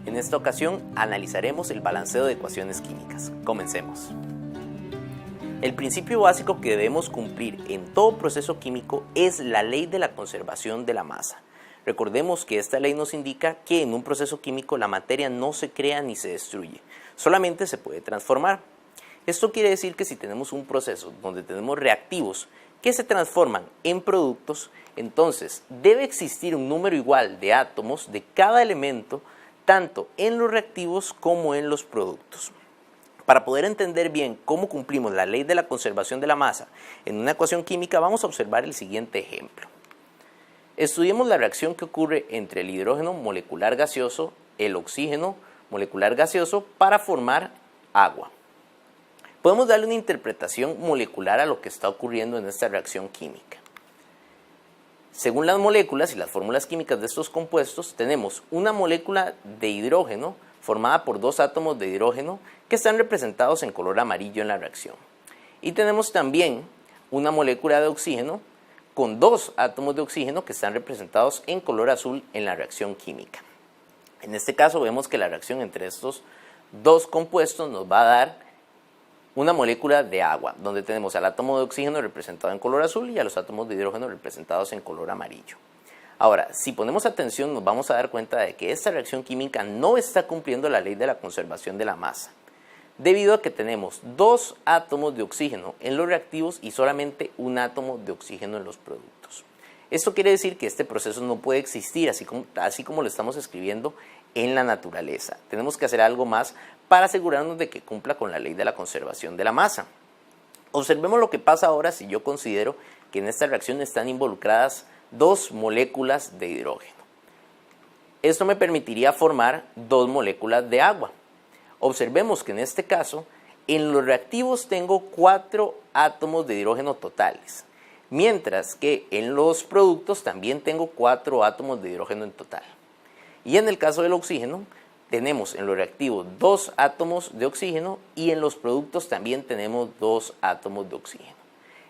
En esta ocasión analizaremos el balanceo de ecuaciones químicas. Comencemos. El principio básico que debemos cumplir en todo proceso químico es la ley de la conservación de la masa. Recordemos que esta ley nos indica que en un proceso químico la materia no se crea ni se destruye, solamente se puede transformar. Esto quiere decir que si tenemos un proceso donde tenemos reactivos que se transforman en productos, entonces debe existir un número igual de átomos de cada elemento, tanto en los reactivos como en los productos. Para poder entender bien cómo cumplimos la ley de la conservación de la masa en una ecuación química, vamos a observar el siguiente ejemplo. Estudiemos la reacción que ocurre entre el hidrógeno molecular gaseoso, el oxígeno molecular gaseoso para formar agua. Podemos darle una interpretación molecular a lo que está ocurriendo en esta reacción química. Según las moléculas y las fórmulas químicas de estos compuestos, tenemos una molécula de hidrógeno formada por dos átomos de hidrógeno que están representados en color amarillo en la reacción. Y tenemos también una molécula de oxígeno con dos átomos de oxígeno que están representados en color azul en la reacción química. En este caso vemos que la reacción entre estos dos compuestos nos va a dar una molécula de agua, donde tenemos al átomo de oxígeno representado en color azul y a los átomos de hidrógeno representados en color amarillo. Ahora, si ponemos atención, nos vamos a dar cuenta de que esta reacción química no está cumpliendo la ley de la conservación de la masa, debido a que tenemos dos átomos de oxígeno en los reactivos y solamente un átomo de oxígeno en los productos. Esto quiere decir que este proceso no puede existir así como lo estamos escribiendo en la naturaleza. Tenemos que hacer algo más para asegurarnos de que cumpla con la ley de la conservación de la masa. Observemos lo que pasa ahora si yo considero que en esta reacción están involucradas dos moléculas de hidrógeno. Esto me permitiría formar dos moléculas de agua. Observemos que en este caso, en los reactivos tengo 4 átomos de hidrógeno totales, mientras que en los productos también tengo 4 átomos de hidrógeno en total. Y en el caso del oxígeno, tenemos en los reactivos 2 átomos de oxígeno y en los productos también tenemos 2 átomos de oxígeno.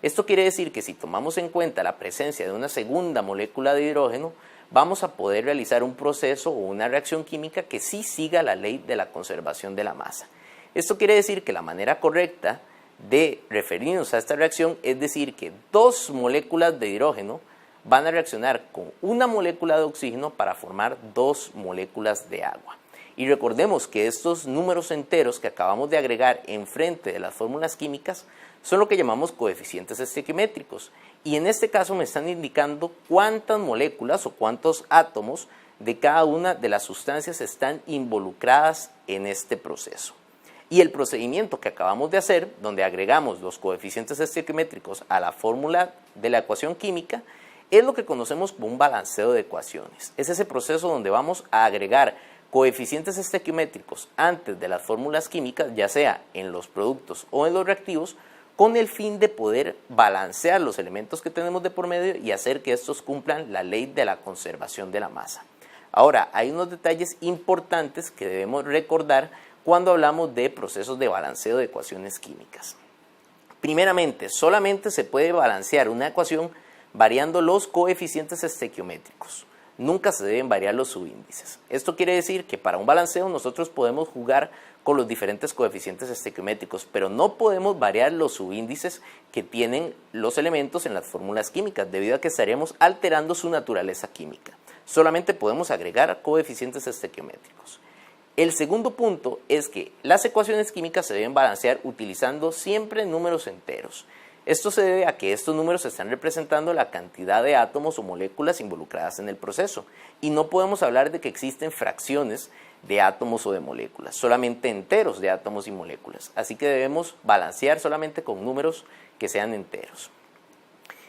Esto quiere decir que si tomamos en cuenta la presencia de una segunda molécula de hidrógeno, vamos a poder realizar un proceso o una reacción química que sí siga la ley de la conservación de la masa. Esto quiere decir que la manera correcta de referirnos a esta reacción es decir que 2 moléculas de hidrógeno van a reaccionar con una molécula de oxígeno para formar 2 moléculas de agua. Y recordemos que estos números enteros que acabamos de agregar enfrente de las fórmulas químicas son lo que llamamos coeficientes estequiométricos. Y en este caso me están indicando cuántas moléculas o cuántos átomos de cada una de las sustancias están involucradas en este proceso. Y el procedimiento que acabamos de hacer, donde agregamos los coeficientes estequiométricos a la fórmula de la ecuación química, es lo que conocemos como un balanceo de ecuaciones. Es ese proceso donde vamos a agregar coeficientes estequiométricos antes de las fórmulas químicas, ya sea en los productos o en los reactivos, con el fin de poder balancear los elementos que tenemos de por medio y hacer que estos cumplan la ley de la conservación de la masa. Ahora, hay unos detalles importantes que debemos recordar cuando hablamos de procesos de balanceo de ecuaciones químicas. Primeramente, solamente se puede balancear una ecuación variando los coeficientes estequiométricos. Nunca se deben variar los subíndices. Esto quiere decir que para un balanceo nosotros podemos jugar con los diferentes coeficientes estequiométricos, pero no podemos variar los subíndices que tienen los elementos en las fórmulas químicas, debido a que estaríamos alterando su naturaleza química. Solamente podemos agregar coeficientes estequiométricos. El segundo punto es que las ecuaciones químicas se deben balancear utilizando siempre números enteros. Esto se debe a que estos números están representando la cantidad de átomos o moléculas involucradas en el proceso y no podemos hablar de que existen fracciones de átomos o de moléculas, solamente enteros de átomos y moléculas. Así que debemos balancear solamente con números que sean enteros.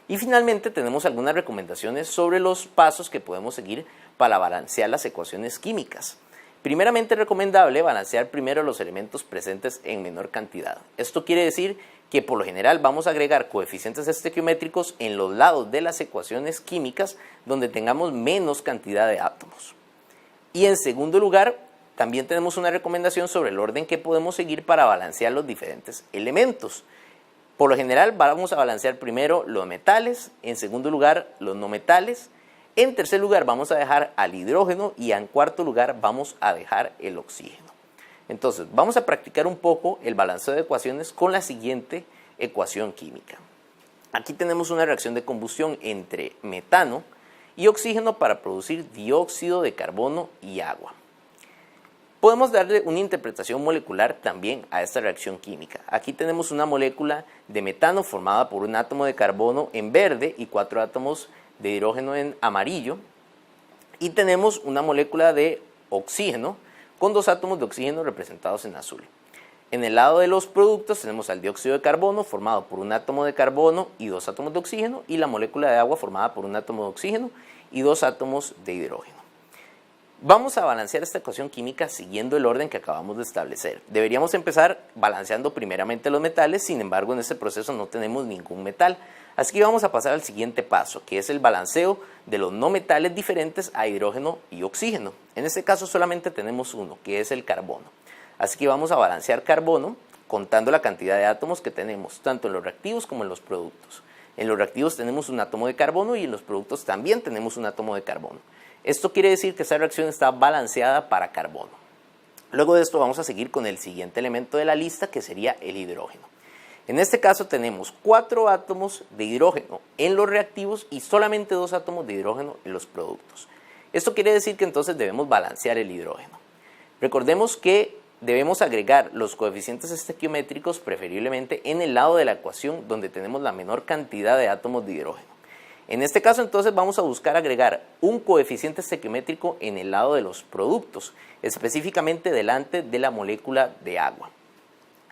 Y finalmente tenemos algunas recomendaciones sobre los pasos que podemos seguir para balancear las ecuaciones químicas. Primeramente es recomendable balancear primero los elementos presentes en menor cantidad. Esto quiere decir que por lo general vamos a agregar coeficientes estequiométricos en los lados de las ecuaciones químicas donde tengamos menos cantidad de átomos. Y en segundo lugar, también tenemos una recomendación sobre el orden que podemos seguir para balancear los diferentes elementos. Por lo general vamos a balancear primero los metales, en segundo lugar los no metales, En tercer lugar vamos a dejar al hidrógeno y en cuarto lugar vamos a dejar el oxígeno. Entonces vamos a practicar un poco el balanceo de ecuaciones con la siguiente ecuación química. Aquí tenemos una reacción de combustión entre metano y oxígeno para producir dióxido de carbono y agua. Podemos darle una interpretación molecular también a esta reacción química. Aquí tenemos una molécula de metano formada por un átomo de carbono en verde y 4 átomos de hidrógeno en amarillo. Y tenemos una molécula de oxígeno con 2 átomos de oxígeno representados en azul. En el lado de los productos tenemos al dióxido de carbono formado por un átomo de carbono y 2 átomos de oxígeno, y la molécula de agua formada por un átomo de oxígeno y 2 átomos de hidrógeno. Vamos a balancear esta ecuación química siguiendo el orden que acabamos de establecer. Deberíamos empezar balanceando primeramente los metales, sin embargo en este proceso no tenemos ningún metal. Así que vamos a pasar al siguiente paso, que es el balanceo de los no metales diferentes a hidrógeno y oxígeno. En este caso solamente tenemos uno, que es el carbono. Así que vamos a balancear carbono contando la cantidad de átomos que tenemos, tanto en los reactivos como en los productos. En los reactivos tenemos un átomo de carbono y en los productos también tenemos un átomo de carbono. Esto quiere decir que esta reacción está balanceada para carbono. Luego de esto vamos a seguir con el siguiente elemento de la lista, que sería el hidrógeno. En este caso tenemos 4 átomos de hidrógeno en los reactivos y solamente 2 átomos de hidrógeno en los productos. Esto quiere decir que entonces debemos balancear el hidrógeno. Recordemos que debemos agregar los coeficientes estequiométricos preferiblemente en el lado de la ecuación donde tenemos la menor cantidad de átomos de hidrógeno. En este caso entonces vamos a buscar agregar un coeficiente estequiométrico en el lado de los productos, específicamente delante de la molécula de agua.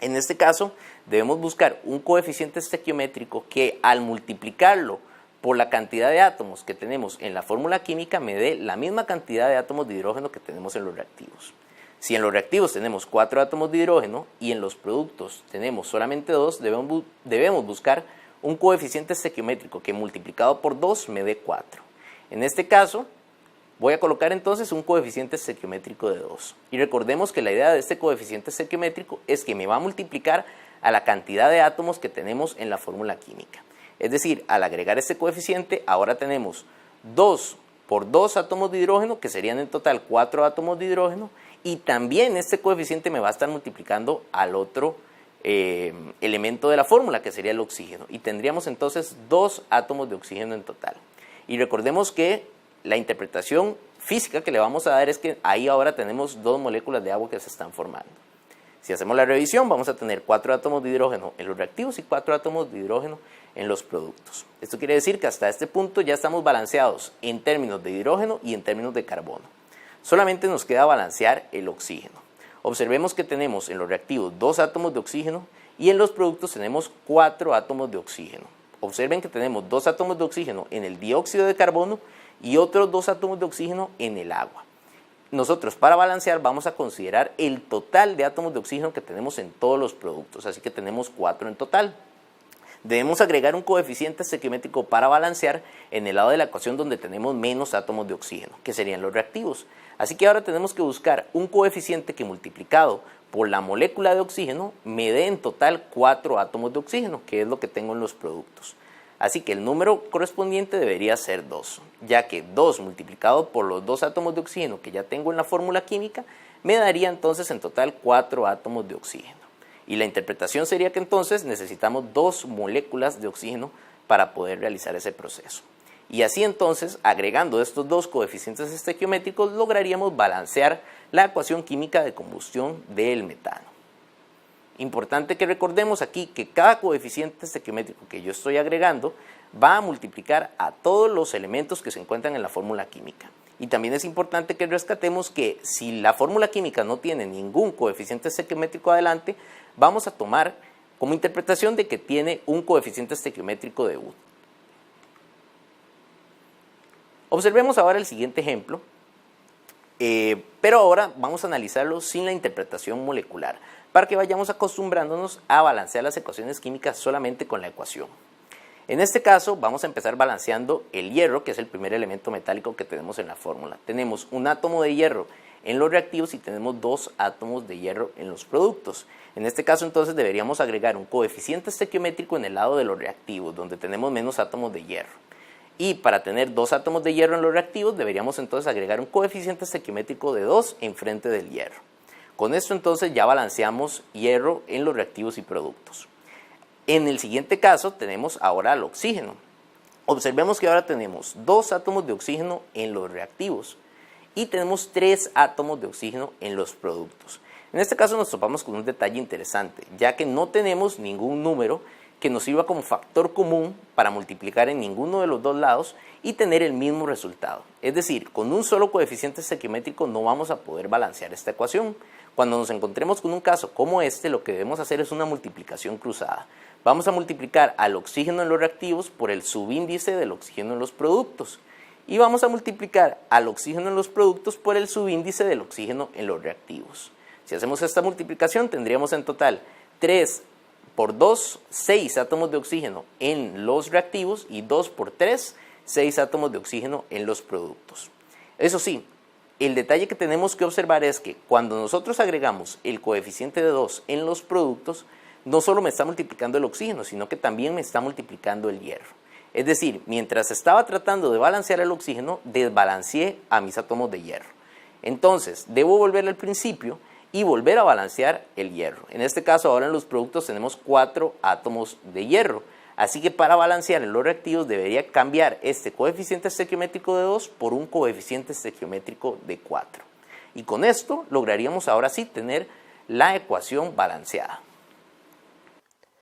En este caso debemos buscar un coeficiente estequiométrico que al multiplicarlo por la cantidad de átomos que tenemos en la fórmula química me dé la misma cantidad de átomos de hidrógeno que tenemos en los reactivos. Si en los reactivos tenemos 4 átomos de hidrógeno y en los productos tenemos solamente 2, debemos buscar un coeficiente estequiométrico que multiplicado por 2 me dé 4. En este caso voy a colocar entonces un coeficiente estequiométrico de 2. Y recordemos que la idea de este coeficiente estequiométrico es que me va a multiplicar a la cantidad de átomos que tenemos en la fórmula química. Es decir, al agregar este coeficiente ahora tenemos 2 por 2 átomos de hidrógeno, que serían en total 4 átomos de hidrógeno, y también este coeficiente me va a estar multiplicando al otro elemento de la fórmula, que sería el oxígeno, y tendríamos entonces 2 átomos de oxígeno en total. Y recordemos que la interpretación física que le vamos a dar es que ahí ahora tenemos 2 moléculas de agua que se están formando. Si hacemos la revisión vamos a tener 4 átomos de hidrógeno en los reactivos y 4 átomos de hidrógeno en los productos. Esto quiere decir que hasta este punto ya estamos balanceados en términos de hidrógeno y en términos de carbono. Solamente nos queda balancear el oxígeno. Observemos que tenemos en los reactivos 2 átomos de oxígeno y en los productos tenemos 4 átomos de oxígeno. Observen que tenemos 2 átomos de oxígeno en el dióxido de carbono y otros 2 átomos de oxígeno en el agua. Nosotros para balancear vamos a considerar el total de átomos de oxígeno que tenemos en todos los productos, así que tenemos 4 en total. Debemos agregar un coeficiente estequiométrico para balancear en el lado de la ecuación donde tenemos menos átomos de oxígeno, que serían los reactivos. Así que ahora tenemos que buscar un coeficiente que multiplicado por la molécula de oxígeno me dé en total 4 átomos de oxígeno, que es lo que tengo en los productos. Así que el número correspondiente debería ser 2, ya que 2 multiplicado por los 2 átomos de oxígeno que ya tengo en la fórmula química me daría entonces en total 4 átomos de oxígeno. Y la interpretación sería que entonces necesitamos 2 moléculas de oxígeno para poder realizar ese proceso. Y así entonces, agregando estos 2 coeficientes estequiométricos, lograríamos balancear la ecuación química de combustión del metano. Importante que recordemos aquí que cada coeficiente estequiométrico que yo estoy agregando va a multiplicar a todos los elementos que se encuentran en la fórmula química. Y también es importante que rescatemos que si la fórmula química no tiene ningún coeficiente estequiométrico adelante, vamos a tomar como interpretación de que tiene un coeficiente estequiométrico de 1. Observemos ahora el siguiente ejemplo, pero ahora vamos a analizarlo sin la interpretación molecular, para que vayamos acostumbrándonos a balancear las ecuaciones químicas solamente con la ecuación. En este caso vamos a empezar balanceando el hierro, que es el primer elemento metálico que tenemos en la fórmula. Tenemos un átomo de hierro en los reactivos y tenemos 2 átomos de hierro en los productos. En este caso entonces deberíamos agregar un coeficiente estequiométrico en el lado de los reactivos, donde tenemos menos átomos de hierro. Y para tener 2 átomos de hierro en los reactivos, deberíamos entonces agregar un coeficiente estequiométrico de 2 enfrente del hierro. Con esto entonces ya balanceamos hierro en los reactivos y productos. En el siguiente caso tenemos ahora el oxígeno. Observemos que ahora tenemos 2 átomos de oxígeno en los reactivos y tenemos 3 átomos de oxígeno en los productos. En este caso nos topamos con un detalle interesante, ya que no tenemos ningún número que nos sirva como factor común para multiplicar en ninguno de los dos lados y tener el mismo resultado. Es decir, con un solo coeficiente estequiométrico no vamos a poder balancear esta ecuación. Cuando nos encontremos con un caso como este, lo que debemos hacer es una multiplicación cruzada. Vamos a multiplicar al oxígeno en los reactivos por el subíndice del oxígeno en los productos. Y vamos a multiplicar al oxígeno en los productos por el subíndice del oxígeno en los reactivos. Si hacemos esta multiplicación, tendríamos en total 3 por 2, 6 átomos de oxígeno en los reactivos y 2 por 3, 6 átomos de oxígeno en los productos. Eso sí, el detalle que tenemos que observar es que cuando nosotros agregamos el coeficiente de 2 en los productos, no solo me está multiplicando el oxígeno, sino que también me está multiplicando el hierro. Es decir, mientras estaba tratando de balancear el oxígeno, desbalanceé a mis átomos de hierro. Entonces, debo volver al principio y volver a balancear el hierro. En este caso, ahora en los productos tenemos 4 átomos de hierro. Así que para balancear en los reactivos debería cambiar este coeficiente estequiométrico de 2 por un coeficiente estequiométrico de 4. Y con esto lograríamos ahora sí tener la ecuación balanceada.